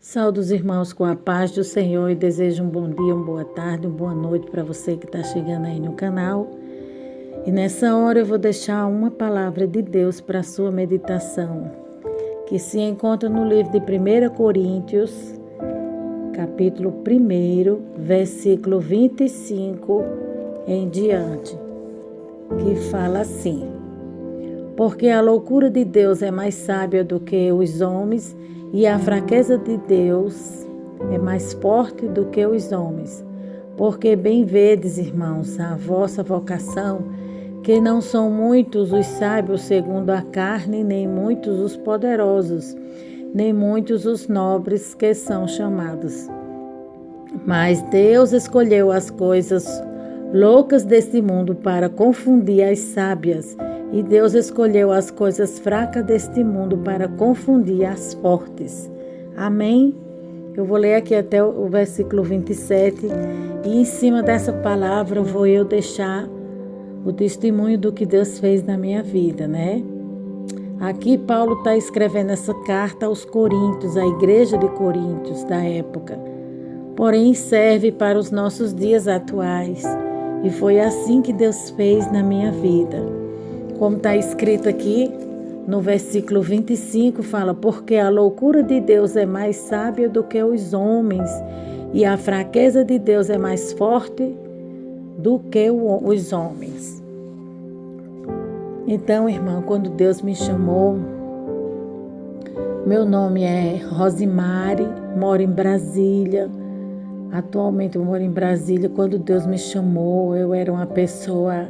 Saúdo os irmãos com a paz do Senhor e desejo um bom dia, uma boa tarde, uma boa noite para você que está chegando aí no canal. E nessa hora eu vou deixar uma palavra de Deus para a sua meditação, que se encontra no livro de 1 Coríntios, capítulo 1, versículo 25 em diante, que fala assim: porque a loucura de Deus é mais sábia do que os homens, e a fraqueza de Deus é mais forte do que os homens. Porque bem vedes, irmãos, a vossa vocação, que não são muitos os sábios segundo a carne, nem muitos os poderosos, nem muitos os nobres que são chamados. Mas Deus escolheu as coisas loucas deste mundo para confundir as sábias, e Deus escolheu as coisas fracas deste mundo para confundir as fortes. Amém? Eu vou ler aqui até o versículo 27, e em cima dessa palavra vou eu deixar o testemunho do que Deus fez na minha vida, né? Aqui Paulo está escrevendo essa carta aos Coríntios, à igreja de Coríntios da época, porém serve para os nossos dias atuais, e foi assim que Deus fez na minha vida. Como está escrito aqui no versículo 25, fala: porque a loucura de Deus é mais sábia do que os homens, e a fraqueza de Deus é mais forte do que os homens. Então, irmão, quando Deus me chamou, meu nome é Rosimari, moro em Brasília. Atualmente eu moro em Brasília. Quando Deus me chamou, eu era uma pessoa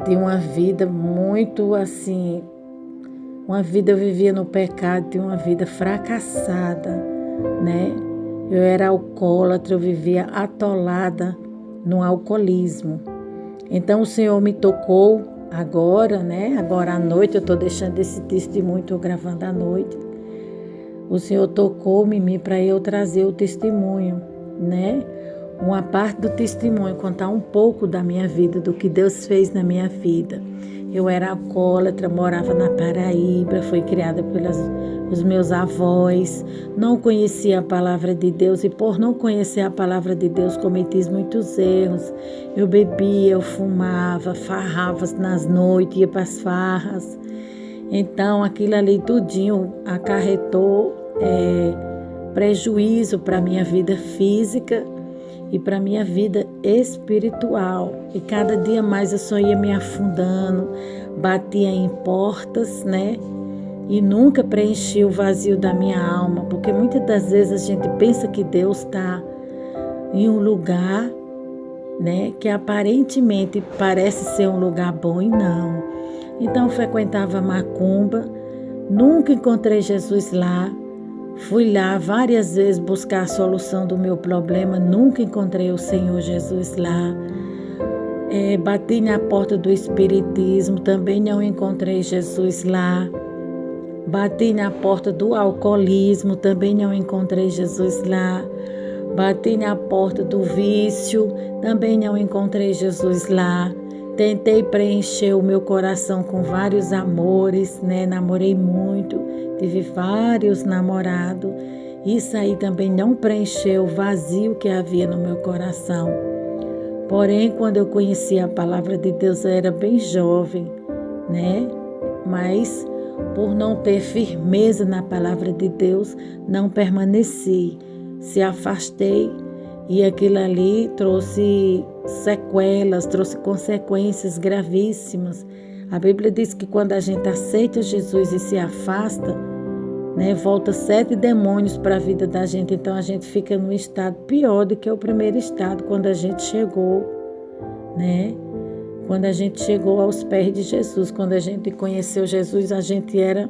de uma vida muito assim, eu vivia no pecado, de uma vida fracassada, né? Eu era alcoólatra, eu vivia atolada no alcoolismo. Então o Senhor me tocou agora, né? Agora à noite, eu estou deixando esse testemunho, estou gravando à noite. O Senhor tocou-me em mim para eu trazer o testemunho, né? Uma parte do testemunho, contar um pouco da minha vida, do que Deus fez na minha vida. Eu era alcoólatra, morava na Paraíba, fui criada pelos meus avós, não conhecia a palavra de Deus, e por não conhecer a palavra de Deus cometi muitos erros. Eu bebia, eu fumava, farrava nas noites, ia para as farras. Então aquilo ali tudinho acarretou prejuízo para a minha vida física e para a minha vida espiritual. E cada dia mais eu só ia me afundando, batia em portas, né? E nunca preenchi o vazio da minha alma, porque muitas das vezes a gente pensa que Deus está em um lugar, né, que aparentemente parece ser um lugar bom, e não. Então eu frequentava macumba, nunca encontrei Jesus lá. Fui lá várias vezes buscar a solução do meu problema, nunca encontrei o Senhor Jesus lá. Bati na porta do espiritismo, também não encontrei Jesus lá. Bati na porta do alcoolismo, também não encontrei Jesus lá. Bati na porta do vício, também não encontrei Jesus lá. Tentei preencher o meu coração com vários amores, né? Namorei muito, tive vários namorados. Isso aí também não preencheu o vazio que havia no meu coração. Porém, quando eu conheci a palavra de Deus, eu era bem jovem, né? Mas por não ter firmeza na palavra de Deus, não permaneci. Se afastei, e aquilo ali trouxe sequelas, trouxe consequências gravíssimas. A Bíblia diz que quando a gente aceita Jesus e se afasta, né, volta 7 demônios para a vida da gente. Então a gente fica num estado pior do que o primeiro estado, quando a gente chegou, né? Quando a gente chegou aos pés de Jesus, quando a gente conheceu Jesus, a gente era,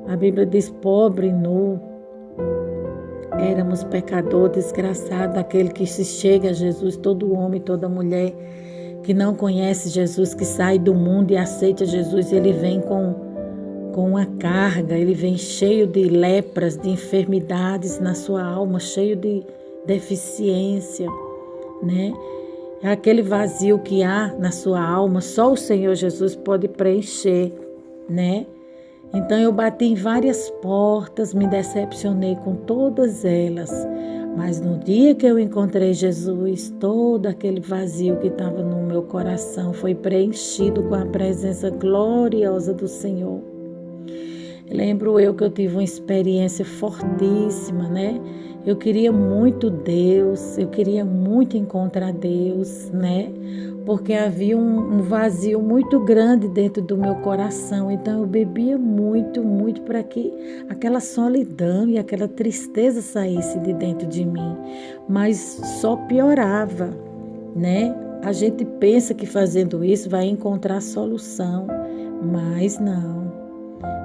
a Bíblia diz, pobre e nu. Éramos pecador, desgraçado, aquele que se chega a Jesus, todo homem, toda mulher que não conhece Jesus, que sai do mundo e aceita Jesus, ele vem com uma carga, ele vem cheio de lepras, de enfermidades na sua alma, cheio de deficiência, né? Aquele vazio que há na sua alma, só o Senhor Jesus pode preencher, né? Então eu bati em várias portas, me decepcionei com todas elas. Mas no dia que eu encontrei Jesus, todo aquele vazio que estava no meu coração foi preenchido com a presença gloriosa do Senhor. Lembro eu que eu tive uma experiência fortíssima, né? Eu queria muito Deus, eu queria muito encontrar Deus, né? Porque havia um vazio muito grande dentro do meu coração. Então eu bebia muito, muito para que aquela solidão e aquela tristeza saísse de dentro de mim. Mas só piorava, né? A gente pensa que fazendo isso vai encontrar solução, mas não.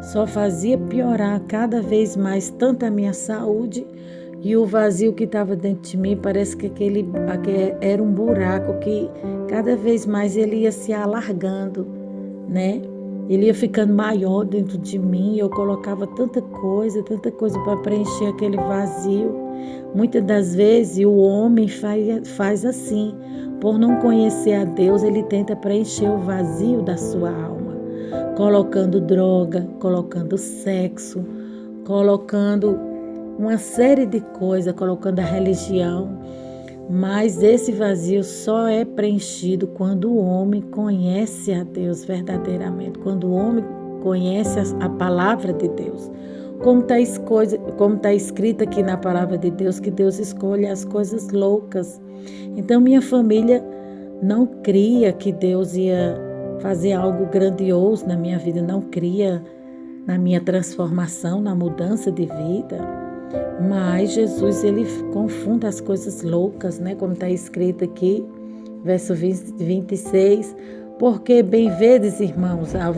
Só fazia piorar cada vez mais tanto a minha saúde e o vazio que estava dentro de mim. Parece que aquele era um buraco que cada vez mais ele ia se alargando, né? Ele ia ficando maior dentro de mim. Eu colocava tanta coisa para preencher aquele vazio. Muitas das vezes o homem faz assim. Por não conhecer a Deus, ele tenta preencher o vazio da sua alma. Colocando droga, colocando sexo, colocando uma série de coisas, colocando a religião. Mas esse vazio só é preenchido quando o homem conhece a Deus verdadeiramente, quando o homem conhece a palavra de Deus. Como está escrito aqui na palavra de Deus, que Deus escolhe as coisas loucas. Então minha família não cria que Deus ia fazer algo grandioso na minha vida, não cria na minha transformação, na mudança de vida. Mas Jesus, ele confunde as coisas loucas, né? Como está escrito aqui, verso 26, porque bem vedes, irmãos, a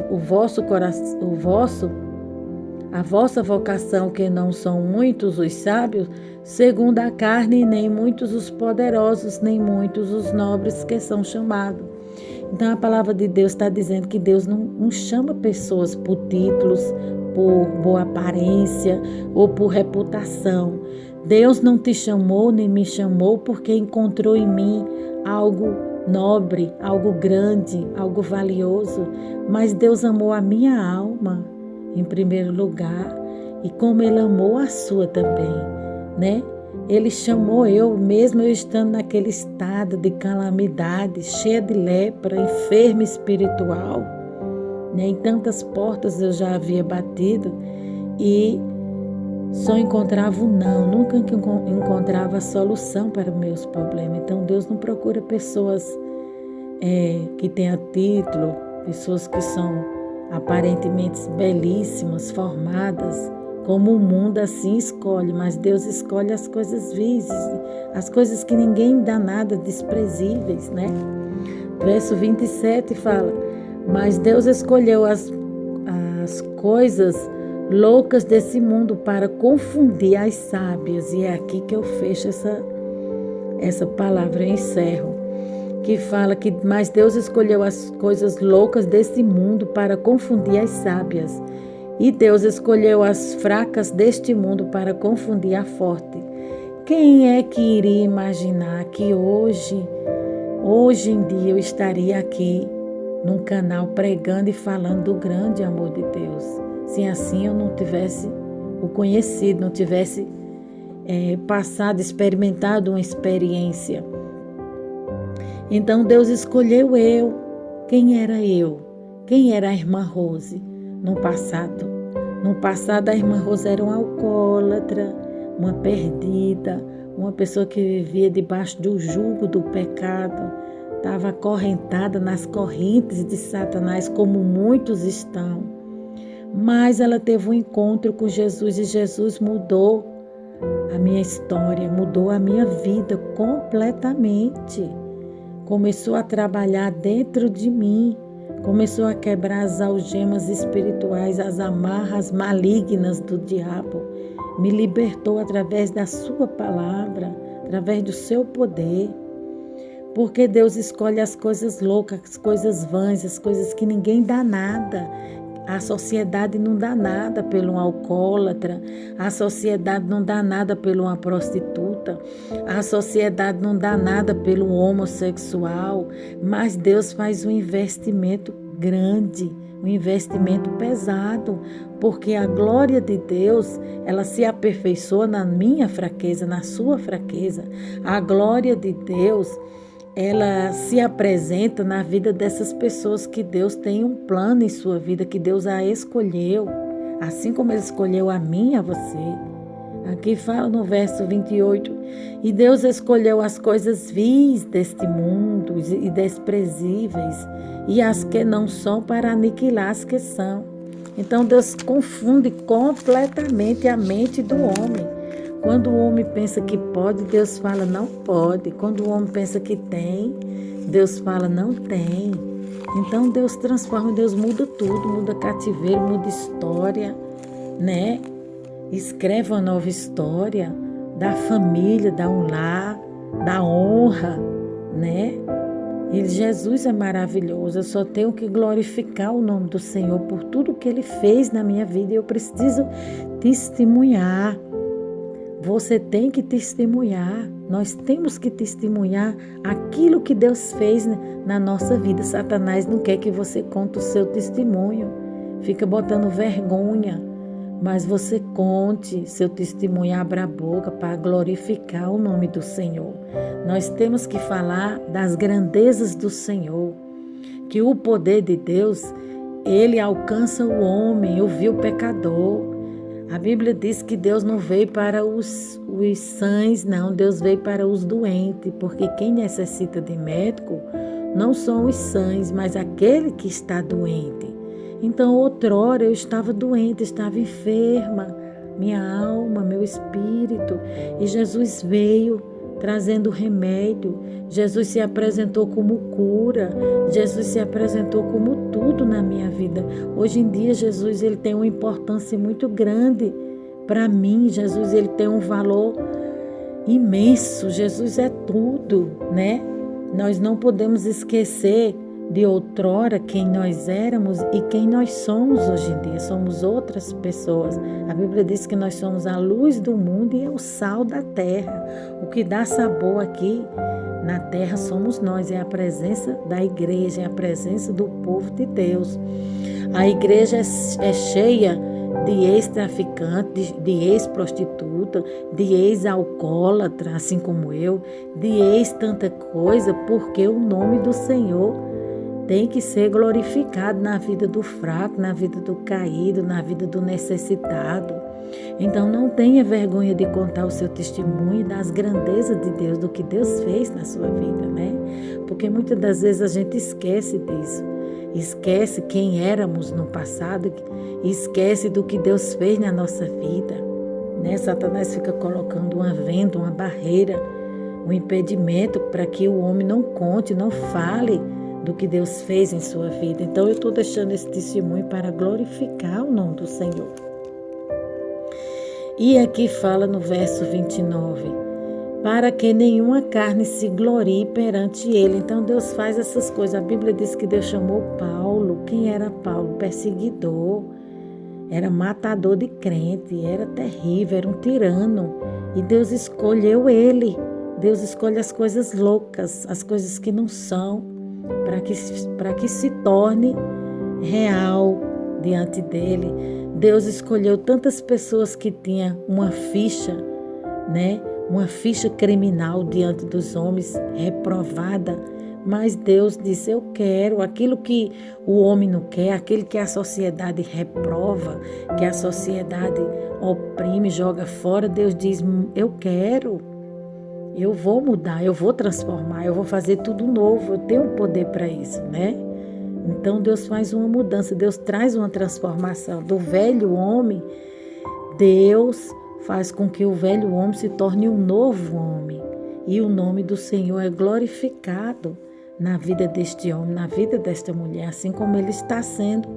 vossa vocação, que não são muitos os sábios, segundo a carne, nem muitos os poderosos, nem muitos os nobres que são chamados. Então a palavra de Deus está dizendo que Deus não chama pessoas por títulos, por boa aparência ou por reputação. Deus não te chamou nem me chamou porque encontrou em mim algo nobre, algo grande, algo valioso. Mas Deus amou a minha alma em primeiro lugar e como Ele amou a sua também, né? Ele chamou eu, mesmo eu estando naquele estado de calamidade, cheia de lepra, enferma espiritual, né? Em tantas portas eu já havia batido e só encontrava o não, nunca encontrava a solução para os meus problemas. Então Deus não procura pessoas que tenham título, pessoas que são aparentemente belíssimas, formadas, como o mundo assim escolhe, mas Deus escolhe as coisas vis, as coisas que ninguém dá nada, desprezíveis, né? Verso 27 fala, mas Deus escolheu as coisas loucas desse mundo para confundir as sábias, e é aqui que eu fecho essa palavra, eu encerro, que fala que, mas Deus escolheu as coisas loucas desse mundo para confundir as sábias, e Deus escolheu as fracas deste mundo para confundir a forte. Quem é que iria imaginar que hoje em dia eu estaria aqui num canal pregando e falando do grande amor de Deus? Se assim eu não tivesse o conhecido, não tivesse passado, experimentado uma experiência. Então Deus escolheu eu. Quem era eu? Quem era a irmã Rose no passado? No passado a irmã Rose era uma alcoólatra, uma perdida, uma pessoa que vivia debaixo do jugo do pecado, estava acorrentada nas correntes de Satanás, como muitos estão. Mas ela teve um encontro com Jesus e Jesus mudou a minha história, mudou a minha vida completamente. Começou a trabalhar dentro de mim, começou a quebrar as algemas espirituais, as amarras malignas do diabo. Me libertou através da sua palavra, através do seu poder. Porque Deus escolhe as coisas loucas, as coisas vãs, as coisas que ninguém dá nada. A sociedade não dá nada pelo um alcoólatra, a sociedade não dá nada pelo uma prostituta, a sociedade não dá nada pelo homossexual, mas Deus faz um investimento grande um investimento pesado, porque a glória de Deus, ela se aperfeiçoa na minha fraqueza, na sua fraqueza. A glória de Deus, ela se apresenta na vida dessas pessoas que Deus tem um plano em sua vida, que Deus a escolheu, assim como Ele escolheu a mim e a você. Aqui fala no verso 28, e Deus escolheu as coisas vis deste mundo e desprezíveis, e as que não são para aniquilar as que são. Então Deus confunde completamente a mente do homem. Quando o homem pensa que pode, Deus fala não pode. Quando o homem pensa que tem, Deus fala não tem. Então Deus transforma, Deus muda tudo, muda cativeiro, muda história, né? Escreve uma nova história da família, da um lar, da honra, né? E Jesus é maravilhoso. Eu só tenho que glorificar o nome do Senhor por tudo que Ele fez na minha vida. E eu preciso testemunhar. Você tem que testemunhar. Nós temos que testemunhar aquilo que Deus fez na nossa vida. Satanás não quer que você conte o seu testemunho. Fica botando vergonha. Mas você conte seu testemunho, abra a boca para glorificar o nome do Senhor. Nós temos que falar das grandezas do Senhor, que o poder de Deus, ele alcança o homem, o vil pecador. A Bíblia diz que Deus não veio para os sãs, não, Deus veio para os doentes, porque quem necessita de médico não são os sãs, mas aquele que está doente. Então, outrora eu estava doente, estava enferma, minha alma, meu espírito, e Jesus veio trazendo remédio. Jesus se apresentou como cura, Jesus se apresentou como tudo na minha vida. Hoje em dia, Jesus ele tem uma importância muito grande para mim. Jesus ele tem um valor imenso. Jesus é tudo, né? Nós não podemos esquecer de outrora quem nós éramos e quem nós somos hoje em dia. Somos outras pessoas. A Bíblia diz que nós somos a luz do mundo e é o sal da terra. O que dá sabor aqui na terra somos nós, é a presença da igreja, é a presença do povo de Deus. A igreja é cheia de ex-traficante, de ex-prostituta, de ex-alcoólatra, assim como eu, de ex-tanta coisa, porque o nome do Senhor tem que ser glorificado na vida do fraco, na vida do caído, na vida do necessitado. Então não tenha vergonha de contar o seu testemunho das grandezas de Deus, do que Deus fez na sua vida, né? Porque muitas das vezes a gente esquece disso. Esquece quem éramos no passado, esquece do que Deus fez na nossa vida, né? Satanás fica colocando uma venda, uma barreira, um impedimento para que o homem não conte, não fale do que Deus fez em sua vida. Então eu estou deixando esse testemunho para glorificar o nome do Senhor. E aqui fala no verso 29, para que nenhuma carne se glorie perante ele. Então Deus faz essas coisas. A Bíblia diz que Deus chamou Paulo. Quem era Paulo? Perseguidor, era matador de crente, era terrível, era um tirano. E Deus escolheu ele. Deus escolhe as coisas loucas, as coisas que não são, para que se torne real diante dele. Deus escolheu tantas pessoas que tinham uma ficha, né? Uma ficha criminal diante dos homens, reprovada. Mas Deus disse, eu quero aquilo que o homem não quer, aquilo que a sociedade reprova, que a sociedade oprime, joga fora. Deus diz, eu quero. Eu vou mudar, eu vou transformar, eu vou fazer tudo novo, eu tenho poder para isso, né? Então Deus faz uma mudança, Deus traz uma transformação do velho homem. Deus faz com que o velho homem se torne um novo homem. E o nome do Senhor é glorificado na vida deste homem, na vida desta mulher, assim como ele está sendo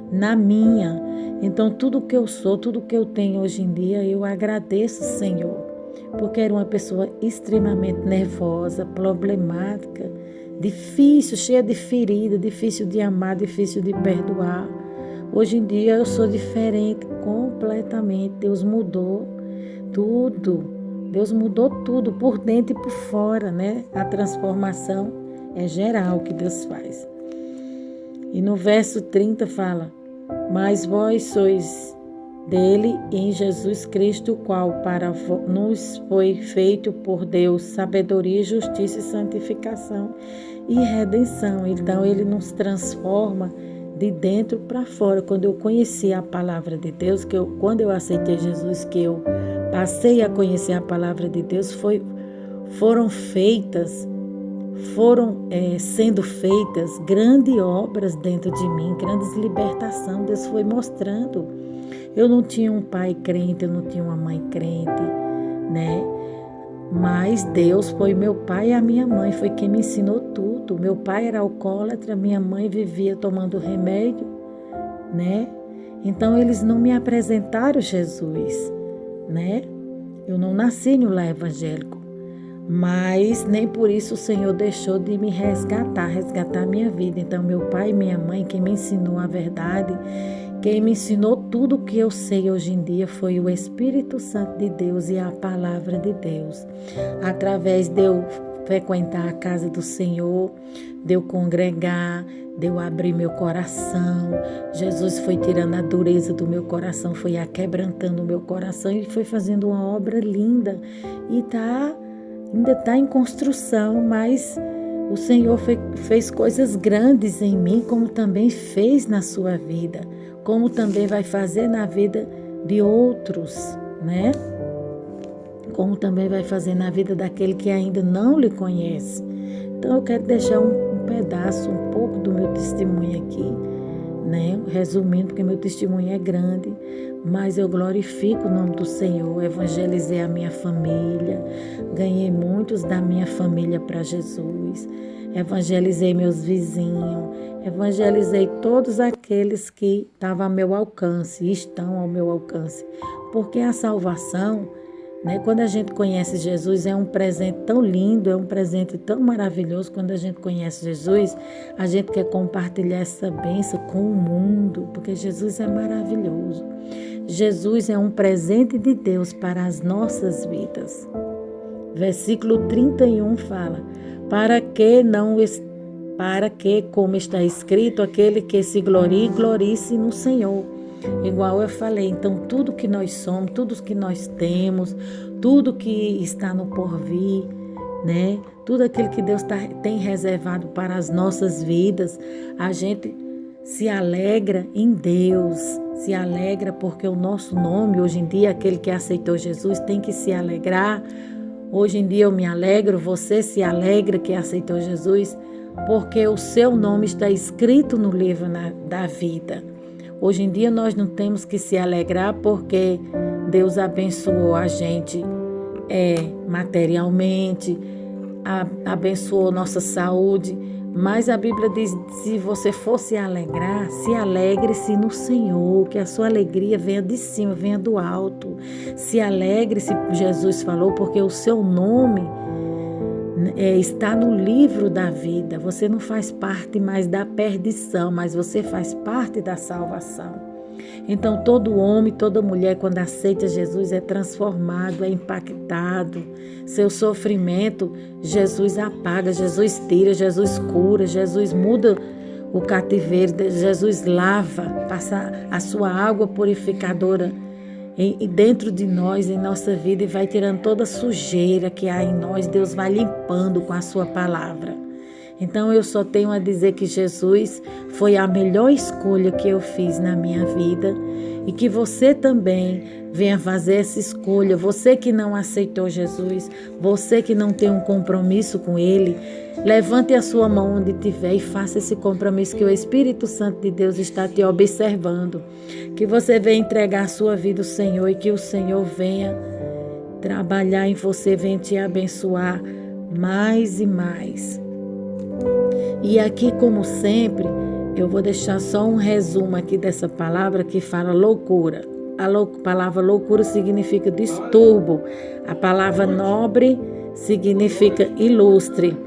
na minha. Então tudo que eu sou, tudo que eu tenho hoje em dia, eu agradeço, Senhor. Porque era uma pessoa extremamente nervosa, problemática, difícil, cheia de ferida, difícil de amar, difícil de perdoar. Hoje em dia eu sou diferente completamente. Deus mudou tudo. Deus mudou tudo, por dentro e por fora, né? A transformação é geral que Deus faz. E no verso 30 fala: mas vós sois dele em Jesus Cristo, o qual para nos foi feito por Deus sabedoria, justiça e santificação e redenção. Então ele nos transforma de dentro para fora. Quando eu conheci a palavra de Deus, quando eu aceitei Jesus, que eu passei a conhecer a palavra de Deus, foram sendo feitas grandes obras dentro de mim, grandes libertações. Deus foi mostrando. Eu não tinha um pai crente, eu não tinha uma mãe crente, né? Mas Deus foi meu pai e a minha mãe, foi quem me ensinou tudo. Meu pai era alcoólatra, minha mãe vivia tomando remédio, né? Então eles não me apresentaram Jesus, né? Eu não nasci no lar evangélico, mas nem por isso o Senhor deixou de me resgatar a minha vida. Então meu pai e minha mãe, quem me ensinou a verdade, quem me ensinou tudo o que eu sei hoje em dia foi o Espírito Santo de Deus e a palavra de Deus. Através de eu frequentar a casa do Senhor, de eu congregar, de eu abrir meu coração. Jesus foi tirando a dureza do meu coração, foi aquebrantando o meu coração e foi fazendo uma obra linda. E ainda está em construção, mas o Senhor fez coisas grandes em mim, como também fez na sua vida, como também vai fazer na vida de outros, né? Como também vai fazer na vida daquele que ainda não lhe conhece. Então eu quero deixar um pedaço, um pouco do meu testemunho aqui, né? Resumindo, porque meu testemunho é grande, mas eu glorifico o nome do Senhor. Evangelizei a minha família, ganhei muitos da minha família para Jesus, evangelizei meus vizinhos, evangelizei todos aqueles que estavam ao meu alcance e estão ao meu alcance, porque a salvação, né, quando a gente conhece Jesus, é um presente tão lindo, é um presente tão maravilhoso. Quando a gente conhece Jesus, a gente quer compartilhar essa bênção com o mundo, porque Jesus é maravilhoso. Jesus é um presente de Deus para as nossas vidas. Versículo 31 fala: para que, como está escrito, aquele que se glorie, glorie-se no Senhor. Igual eu falei, então tudo que nós somos, tudo que nós temos, tudo que está no porvir, né? Tudo aquilo que Deus tem reservado para as nossas vidas, a gente se alegra em Deus, se alegra porque o nosso nome, hoje em dia, aquele que aceitou Jesus tem que se alegrar. Hoje em dia eu me alegro, você se alegra que aceitou Jesus, porque o seu nome está escrito no livro da vida. Hoje em dia nós não temos que se alegrar porque Deus abençoou a gente materialmente, abençoou nossa saúde, mas a Bíblia diz: se você for se alegrar, se alegre-se no Senhor, que a sua alegria venha de cima, venha do alto. Se alegre-se, Jesus falou, porque o seu nome está no livro da vida. Você não faz parte mais da perdição, mas você faz parte da salvação. Então todo homem, toda mulher, quando aceita Jesus, é transformado, é impactado. Seu sofrimento, Jesus apaga, Jesus tira, Jesus cura, Jesus muda o cativeiro, Jesus lava, passa a sua água purificadora dentro de nós, em nossa vida, e vai tirando toda a sujeira que há em nós. Deus vai limpando com a sua palavra. Então eu só tenho a dizer que Jesus foi a melhor escolha que eu fiz na minha vida, e que você também venha fazer essa escolha. Você que não aceitou Jesus, você que não tem um compromisso com Ele, levante a sua mão onde estiver e faça esse compromisso, que o Espírito Santo de Deus está te observando. Que você venha entregar a sua vida ao Senhor e que o Senhor venha trabalhar em você, venha te abençoar mais e mais. E aqui, como sempre, eu vou deixar só um resumo aqui dessa palavra que fala loucura. A palavra loucura significa distúrbio. A palavra nobre significa ilustre.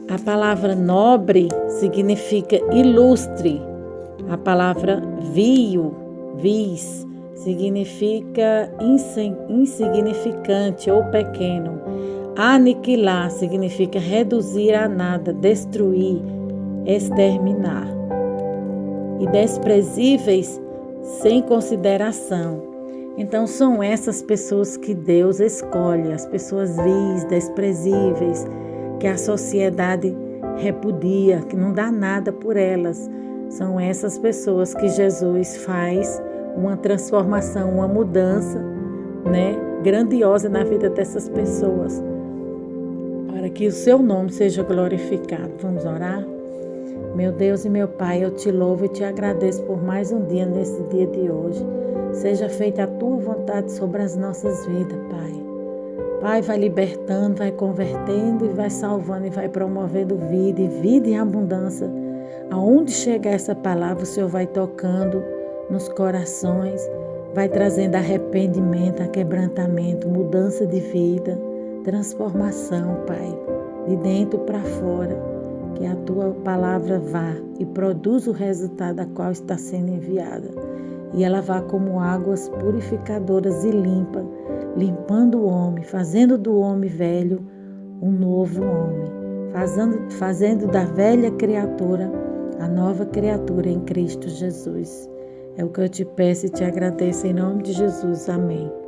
A palavra nobre significa ilustre. A palavra vis, significa insignificante ou pequeno. Aniquilar significa reduzir a nada, destruir, exterminar. E desprezíveis sem consideração. Então são essas pessoas que Deus escolhe, as pessoas vis, desprezíveis, que a sociedade repudia, que não dá nada por elas. São essas pessoas que Jesus faz uma transformação, uma mudança, grandiosa na vida dessas pessoas, para que o seu nome seja glorificado. Vamos orar? Meu Deus e meu Pai, eu te louvo e te agradeço por mais um dia nesse dia de hoje. Seja feita a tua vontade sobre as nossas vidas, Pai. Pai, vai libertando, vai convertendo e vai salvando e vai promovendo vida em abundância. Aonde chegar essa palavra, o Senhor vai tocando nos corações, vai trazendo arrependimento, quebrantamento, mudança de vida, transformação, Pai, de dentro para fora. Que a tua palavra vá e produza o resultado a qual está sendo enviada. E ela vá como águas purificadoras e limpa, limpando o homem, fazendo do homem velho um novo homem, fazendo da velha criatura a nova criatura em Cristo Jesus. É o que eu te peço e te agradeço em nome de Jesus. Amém.